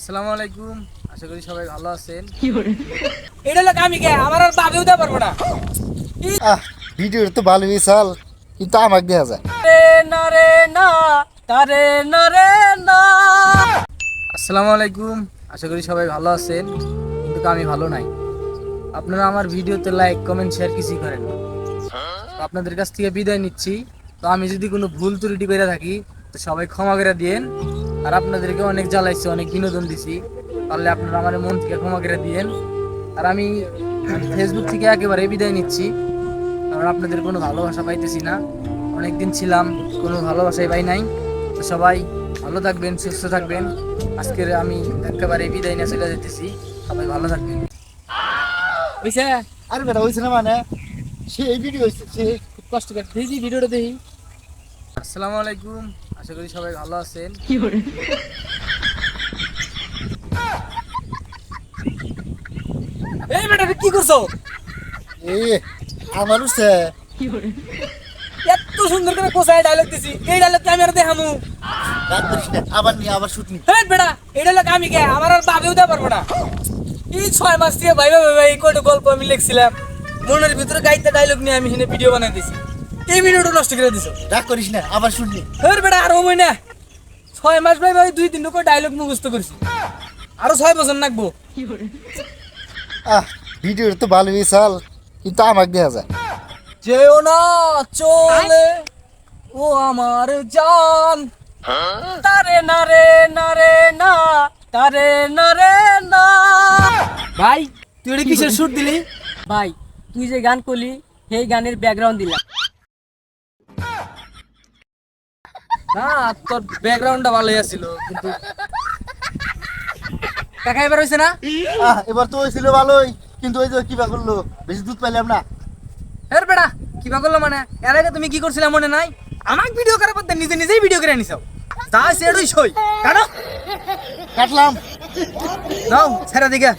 আসসালামু আলাইকুম, আশা করি সবাই ভালো আছেন। এটা লোক আমি কে আমার আর বাপেও দিতে পারবো না। ভিডিও তো ভালোই চাল, কিন্তু আমাকে দেখা যায়। রে না রে না তারে না রে না। আসসালামু আলাইকুম, আশা করি সবাই ভালো আছেন, কিন্তু আমি ভালো নাই। আপনারা আমার ভিডিওতে লাইক কমেন্ট শেয়ার কিছুই করেন না। তো আপনাদের কাছ থেকে বিদায় নিচ্ছি। তো আমি যদি কোনো ভুল ত্রুটি করে থাকি তো সবাই ক্ষমা করে দিয়েন। আর আপনাদেরকে অনেক জ্বালাইছি, অনেক বিনোদন দিছি, তাহলে আপনারা আমার মন থেকে ক্ষমা করে দিয়েন। আর আমি ফেসবুক থেকে একেবারে বিদায় নিচ্ছি, কারণ আপনাদের কোনো ভালোবাসা পাইতেছি না। অনেকদিন ছিলাম, কোনো ভালোবাসাই পাই নাই। তো সবাই ভালো থাকবেন, সুস্থ থাকবেন। আজকের আমি একেবারে বিদায় নিয়ে চলে যেতেছি। সবাই ভালো থাকবেন। বুঝছে আরে বেটা হয়েছে না, মানে সে এই ভিডিও হয়েছে, সে খুব কষ্ট করে দেখি ভিডিওটা দেখি। আসসালামু আলাইকুম, আশা করি সবাই ভালো আছেন। এই বেটা কি করছো? এই আমার হচ্ছে এত সুন্দর করে কোসায় ডায়লগ দিছি, এই ডায়লগ আমি আর দেখামু। আবার নি আবার শুট নি। এই বেটা এটা লোক আমি কে আমার আর বাপেও দিতে পারবো না। এই 6 মাস থেকে ভাই এই কয়টা গল্প আমি লিখছিলাম, মনের ভিতরে গাইতে ডায়লগ নিয়ে আমি এখানে ভিডিও বানাই দিছি। এই ভিডিওটা নষ্ট করে দিছো। রাগ করিস না, আবার শুট নি। এই বেটা আর হবই না। 6 মাস ভাই 2-3 করে ডায়লগ মুখস্থ করছি, আরো 6 বছর লাগবো। ভিডিও তো ভালোই চাল, কিন্তু আমাকে দেখা যায়। যেও না চলে ও আমার জান, তারে না রে না রে না তারে না রে না। ভাই তুই এটা কিসের সুর দিলি? ভাই তুই যে গান করলি সেই গানের ব্যাকগ্রাউন্ড দিলাম। না, তোর ব্যাকগ্রাউন্ডটা ভালোই আছিল, কিন্তু টাকা এবার হয়েছে না? এবার তো হয়েছিল ভালোই, কিন্তু ওই যে কিবা করলো, বেশি দুধ পাইলাম না। এর বেটা কিবা করলো মানে? এর আগে তুমি কি করছিলে মনে নাই? আমাকে ভিডিও করার পর নিজে নিজেই ভিডিও করে নিছাও। তা সেটাই সই কাটো কাটলাম। নাও ছেড়ে দিকে।